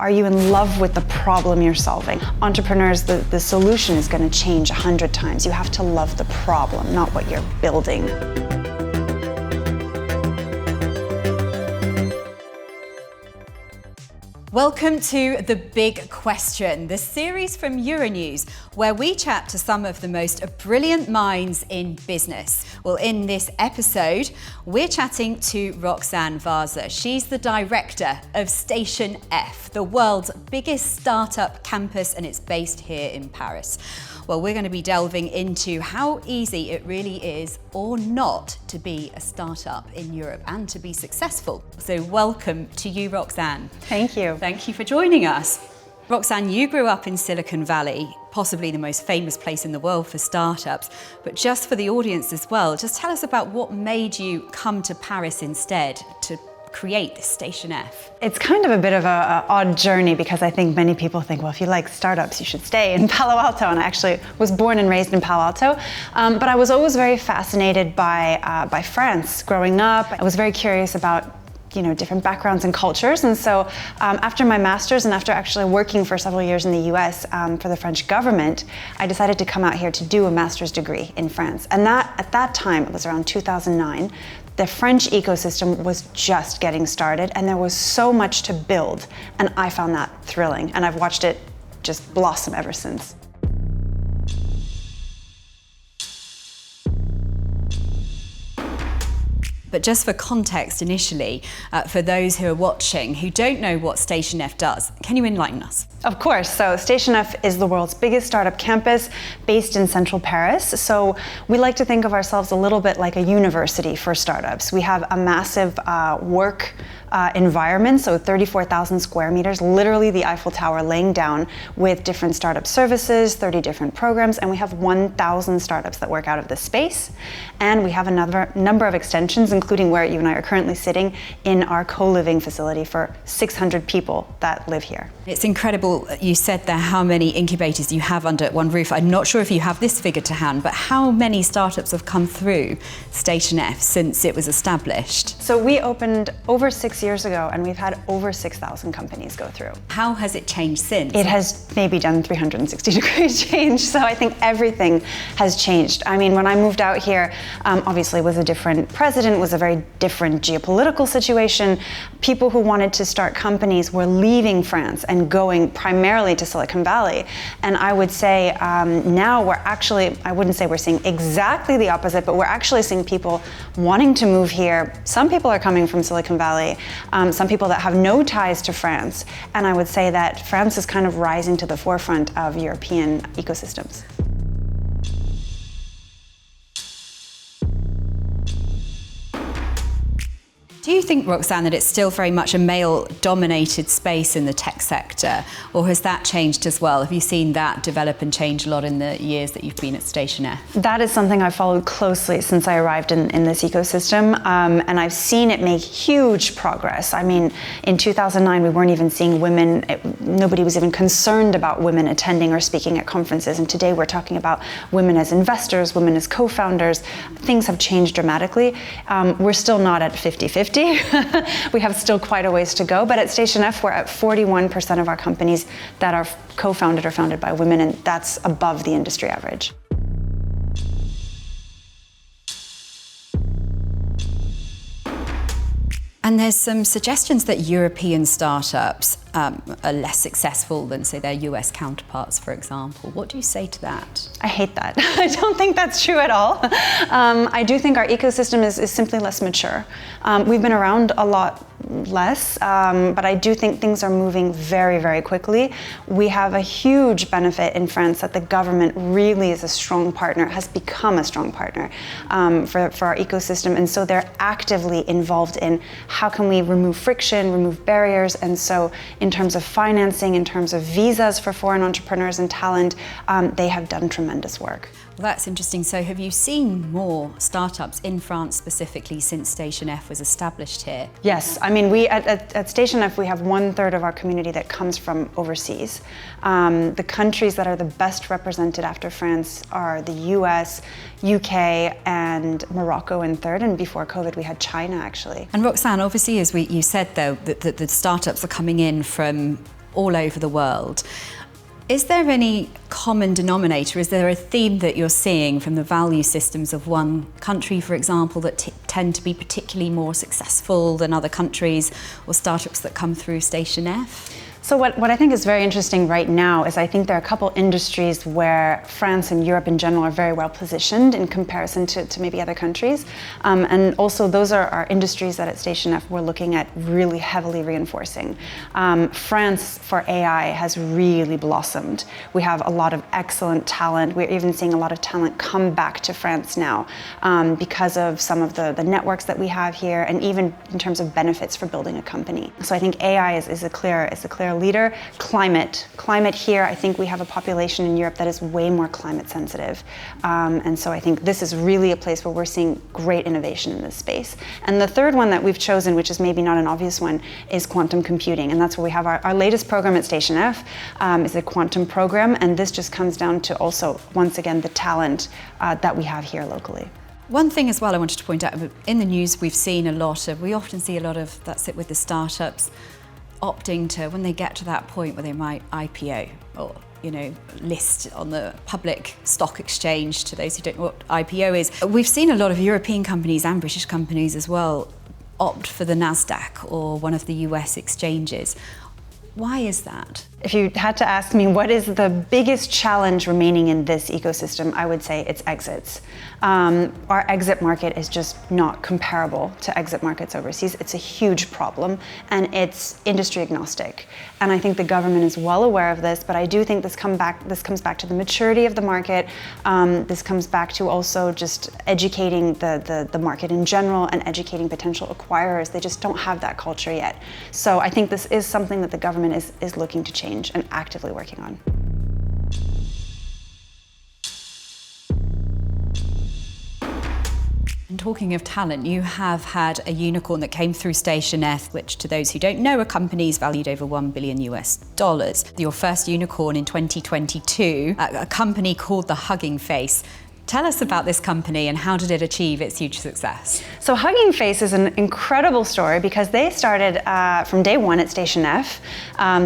Are you in love with the problem you're solving? Entrepreneurs, the solution is going to change 100 times. You have to love the problem, not what you're building. Welcome to The Big Question, the series from Euronews, where we chat to some of the most brilliant minds in business. Well, in this episode, we're chatting to Roxanne Varza. She's the director of Station F, the world's biggest startup campus, and it's based here in Paris. Well, we're going to be delving into how easy it really is or not to be a startup in Europe and to be successful. So welcome to you, Roxanne. Thank you. Thank you for joining us. Roxanne, you grew up in Silicon Valley, possibly the most famous place in the world for startups. But just for the audience as well, just tell us about what made you come to Paris instead to create this Station F. It's kind of a bit of an odd journey because I think many people think, well, if you like startups, you should stay in Palo Alto. And I actually was born and raised in Palo Alto. But I was always very fascinated by France growing up. I was very curious about different backgrounds and cultures. And so after my master's and after actually working for several years in the US for the French government, I decided to come out here to do a master's degree in France. And at that time, it was around 2009, the French ecosystem was just getting started and there was so much to build. And I found that thrilling. And I've watched it just blossom ever since. But just for context initially, for those who are watching who don't know what Station F does, can you enlighten us? Of course. So Station F is the world's biggest startup campus based in central Paris. So we like to think of ourselves a little bit like a university for startups. We have a massive work environment, so 34,000 square meters, literally the Eiffel Tower laying down, with different startup services, 30 different programs, and we have 1,000 startups that work out of this space. And we have another number of extensions, including where you and I are currently sitting in our co-living facility for 600 people that live here. It's incredible, you said there how many incubators you have under one roof. I'm not sure if you have this figure to hand, but how many startups have come through Station F since it was established? So we opened over 6 years ago and we've had over 6,000 companies go through. How has it changed since? It has maybe done 360-degree change, so I think everything has changed. I mean, when I moved out here, obviously it was a different president, it was a very different geopolitical situation. People who wanted to start companies were leaving France and going primarily to Silicon Valley. And I would say now we're actually, I wouldn't say we're seeing exactly the opposite, but we're actually seeing people wanting to move here. Some people are coming from Silicon Valley, some people that have no ties to France. And I would say that France is kind of rising to the forefront of European ecosystems. Do you think, Roxanne, that it's still very much a male-dominated space in the tech sector, or has that changed as well? Have you seen that develop and change a lot in the years that you've been at Station F? That is something I've followed closely since I arrived in this ecosystem, and I've seen it make huge progress. I mean, in 2009, we weren't even seeing women, nobody was even concerned about women attending or speaking at conferences, and today we're talking about women as investors, women as co-founders. Things have changed dramatically. We're still not at 50-50. We have still quite a ways to go, but at Station F, we're at 41% of our companies that are co-founded or founded by women, and that's above the industry average. And there's some suggestions that European startups are less successful than, say, their US counterparts, for example. What do you say to that? I hate that. I don't think that's true at all. I do think our ecosystem is simply less mature. We've been around a lot less, but I do think things are moving very, very quickly. We have a huge benefit in France that the government really is a strong partner, has become a strong partner for our ecosystem, and so they're actively involved in how can we remove friction, remove barriers, and so in terms of financing, in terms of visas for foreign entrepreneurs and talent, they have done tremendous work. Well, that's interesting. So have you seen more startups in France specifically since Station F was established here? Yes, I mean, we at Station F, we have 1/3 of our community that comes from overseas. The countries that are the best represented after France are the US, UK, and Morocco in third, and before COVID we had China actually. And Roxanne, obviously, as you said though, that the startups are coming in from all over the world. Is there any common denominator? Is there a theme that you're seeing from the value systems of one country, for example, that tend to be particularly more successful than other countries or startups that come through Station F? So what I think is very interesting right now is I think there are a couple industries where France and Europe in general are very well positioned in comparison to maybe other countries. And also those are industries that at Station F we're looking at really heavily reinforcing. France for AI has really blossomed. We have a lot of excellent talent. We're even seeing a lot of talent come back to France now because of some of the networks that we have here, and even in terms of benefits for building a company. So I think AI is a clear leader. Climate here, I think we have a population in Europe that is way more climate sensitive. And so I think this is really a place where we're seeing great innovation in this space. And the third one that we've chosen, which is maybe not an obvious one, is quantum computing. And that's where we have our latest program at Station F, is a quantum program. And this just comes down to also, once again, the talent that we have here locally. One thing as well I wanted to point out, in the news we often see a lot of, that's it with the startups, opting to, when they get to that point where they might IPO or list on the public stock exchange. To those who don't know what IPO is, we've seen a lot of European companies and British companies as well opt for the NASDAQ or one of the US exchanges. Why is that? If you had to ask me what is the biggest challenge remaining in this ecosystem, I would say it's exits. Our exit market is just not comparable to exit markets overseas. It's a huge problem, and it's industry agnostic. And I think the government is well aware of this, but I do think this comes back to the maturity of the market. This comes back to also just educating the market in general and educating potential acquirers. They just don't have that culture yet. So I think this is something that the government is looking to change and actively working on. And talking of talent, you have had a unicorn that came through Station F, which, to those who don't know, a company is valued over $1 billion. Your first unicorn in 2022, a company called the Hugging Face. Tell us about this company and how did it achieve its huge success? So Hugging Face is an incredible story because they started from day one at Station F.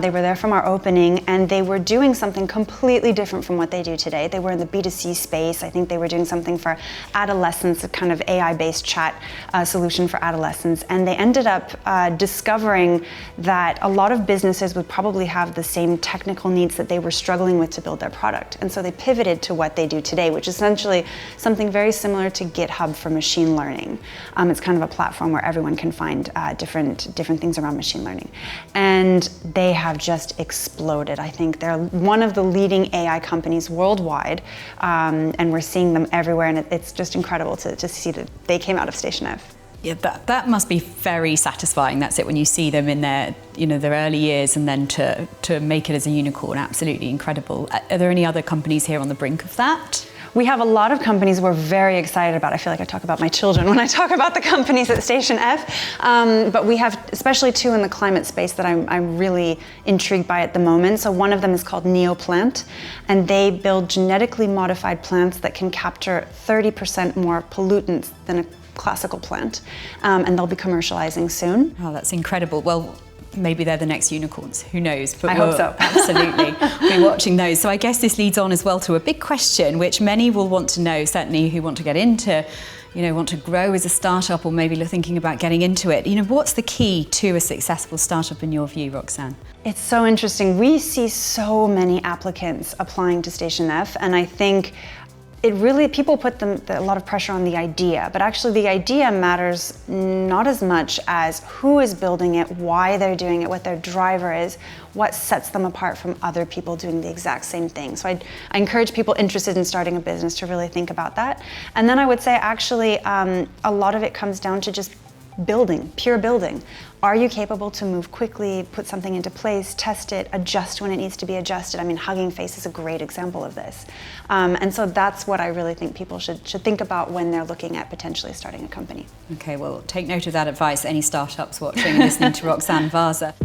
They were there from our opening, and they were doing something completely different from what they do today. They were in the B2C space. I think they were doing something for adolescents, a kind of AI-based chat solution for adolescents. And they ended up discovering that a lot of businesses would probably have the same technical needs that they were struggling with to build their product. And so they pivoted to what they do today, which is essentially something very similar to GitHub for machine learning. It's kind of a platform where everyone can find different things around machine learning. And they have just exploded. I think they're one of the leading AI companies worldwide, and we're seeing them everywhere, and it's just incredible to see that they came out of Station F. Yeah, that must be very satisfying. That's it, when you see them in their early years and then to make it as a unicorn, absolutely incredible. Are there any other companies here on the brink of that? We have a lot of companies we're very excited about. I feel like I talk about my children when I talk about the companies at Station F. But we have especially two in the climate space that I'm really intrigued by at the moment. So one of them is called Neoplant, and they build genetically modified plants that can capture 30% more pollutants than a classical plant. And they'll be commercializing soon. Oh, that's incredible. Well, maybe they're the next unicorns, who knows? But I hope so. Absolutely. We'll be watching those. So I guess this leads on as well to a big question, which many will want to know, certainly who want to get into, want to grow as a startup, or maybe thinking about getting into it. What's the key to a successful startup in your view, Roxanne? It's so interesting. We see so many applicants applying to Station F, and I think people put a lot of pressure on the idea, but actually the idea matters not as much as who is building it, why they're doing it, what their driver is, what sets them apart from other people doing the exact same thing. So I encourage people interested in starting a business to really think about that. And then I would say actually a lot of it comes down to just building, pure building. Are you capable to move quickly, put something into place, test it, adjust when it needs to be adjusted? I mean, Hugging Face is a great example of this. And so that's what I really think people should think about when they're looking at potentially starting a company. Okay, well, take note of that advice, any startups watching and listening to Roxanne Varza.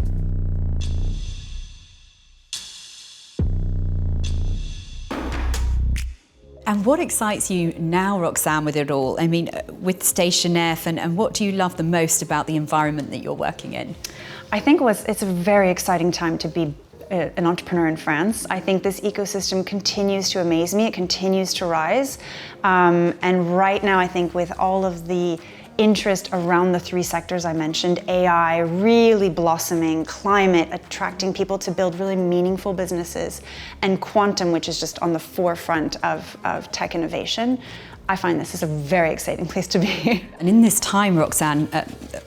And what excites you now, Roxanne, with it all? I mean, with Station F, and what do you love the most about the environment that you're working in? I think it's a very exciting time to be an entrepreneur in France. I think this ecosystem continues to amaze me. It continues to rise. And right now, I think with all of the interest around the three sectors I mentioned, AI really blossoming, climate attracting people to build really meaningful businesses, and quantum, which is just on the forefront of tech innovation, I find this is a very exciting place to be. And in this time, Roxanne,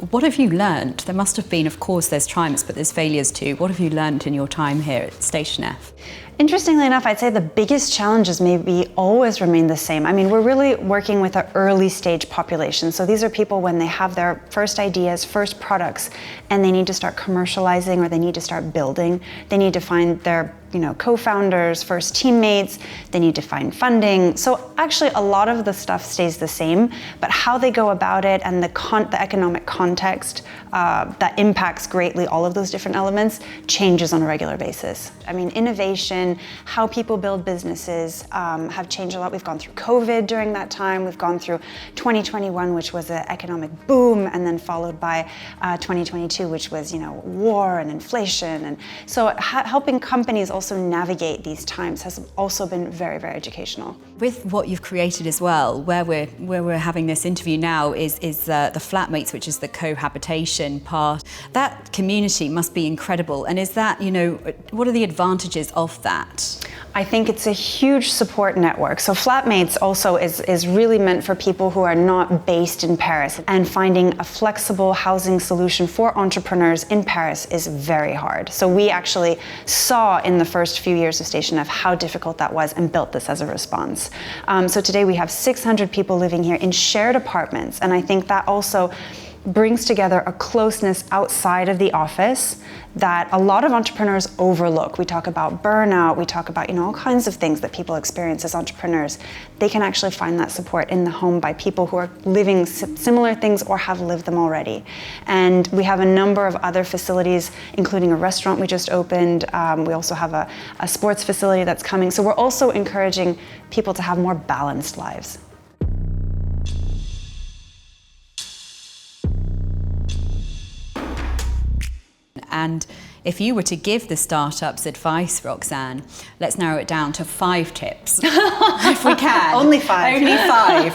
what have you learned? There must have been, of course, there's triumphs, but there's failures too. What have you learned in your time here at Station F? Interestingly enough, I'd say the biggest challenges maybe always remain the same. I mean, we're really working with an early stage population. So these are people when they have their first ideas, first products, and they need to start commercializing or they need to start building. They need to find their co-founders, first teammates, they need to find funding. So actually a lot of the stuff stays the same, but how they go about it and the economic context that impacts greatly all of those different elements changes on a regular basis. I mean, innovation, how people build businesses have changed a lot. We've gone through COVID during that time. We've gone through 2021, which was an economic boom, and then followed by 2022, which was, war and inflation. And so helping companies also navigate these times has also been very, very educational. With what you've created as well, where we're having this interview now is the flatmates, which is the cohabitation part. That community must be incredible. And is that, what are the advantages of that? I think it's a huge support network. So flatmates also is really meant for people who are not based in Paris, and finding a flexible housing solution for entrepreneurs in Paris is very hard. So we actually saw in the first few years of Station F how difficult that was and built this as a response. So today we have 600 people living here in shared apartments, and I think that also brings together a closeness outside of the office that a lot of entrepreneurs overlook. We talk about burnout, we talk about all kinds of things that people experience as entrepreneurs. They can actually find that support in the home by people who are living similar things or have lived them already. And we have a number of other facilities, including a restaurant we just opened. We also have a sports facility that's coming. So we're also encouraging people to have more balanced lives. And if you were to give the startups advice, Roxanne, let's narrow it down to 5 tips, if we can. Only 5.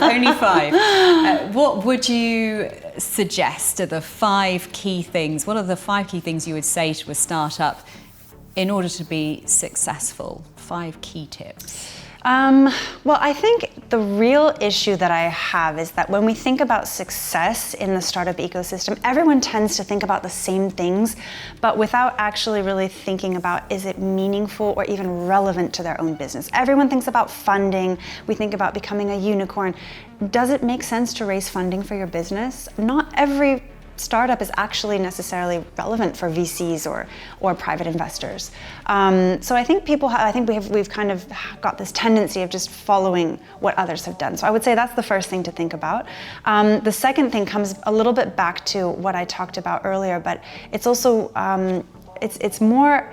Only 5. What would you suggest are the 5 key things? What are the 5 key things you would say to a startup in order to be successful? 5 key tips. Well, I think the real issue that I have is that when we think about success in the startup ecosystem, everyone tends to think about the same things, but without actually really thinking about, is it meaningful or even relevant to their own business? Everyone thinks about funding. We think about becoming a unicorn. Does it make sense to raise funding for your business? Not every startup is actually necessarily relevant for VCs or private investors. So I think we've kind of got this tendency of just following what others have done. So I would say that's the first thing to think about. The second thing comes a little bit back to what I talked about earlier, but it's also it's more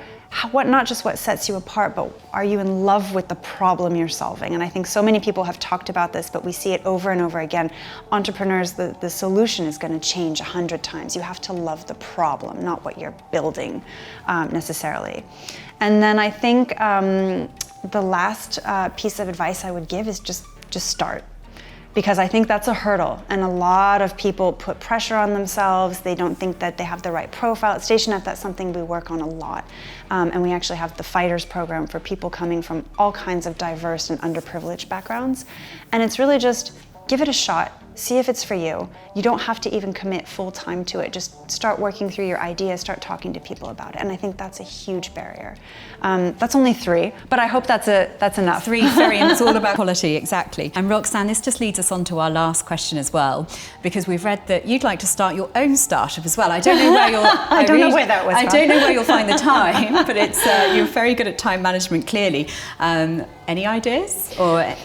not just what sets you apart, but are you in love with the problem you're solving? And I think so many people have talked about this, but we see it over and over again. Entrepreneurs, the solution is going to change 100 times. You have to love the problem, not what you're building necessarily. And then I think the last piece of advice I would give is just start. Because I think that's a hurdle, and a lot of people put pressure on themselves. They don't think that they have the right profile. At Station F, that's something we work on a lot. And we actually have the Fighters program for people coming from all kinds of diverse and underprivileged backgrounds. And it's really just give it a shot. See if it's for you. You don't have to even commit full time to it. Just start working through your ideas, start talking to people about it. And I think that's a huge barrier. That's only 3, but I hope that's enough. 3, very, and it's all about quality, exactly. And Roxanne, this just leads us on to our last question as well, because we've read that you'd like to start your own startup as well. I don't know where I don't know where that was I from. don't know where you'll find the time, but it's you're very good at time management, clearly. Any ideas or?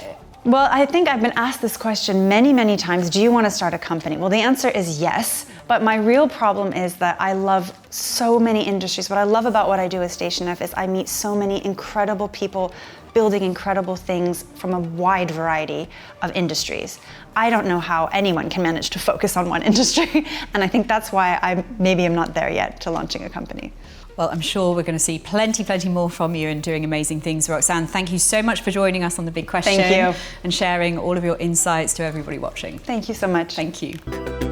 Well, I think I've been asked this question many, many times. Do you want to start a company? Well, the answer is yes, but my real problem is that I love so many industries. What I love about what I do at Station F is I meet so many incredible people building incredible things from a wide variety of industries. I don't know how anyone can manage to focus on one industry, and I think that's why I maybe am not there yet to launching a company. Well, I'm sure we're going to see plenty more from you and doing amazing things. Roxanne, thank you so much for joining us on The Big Question. Thank you. And sharing all of your insights to everybody watching. Thank you so much. Thank you.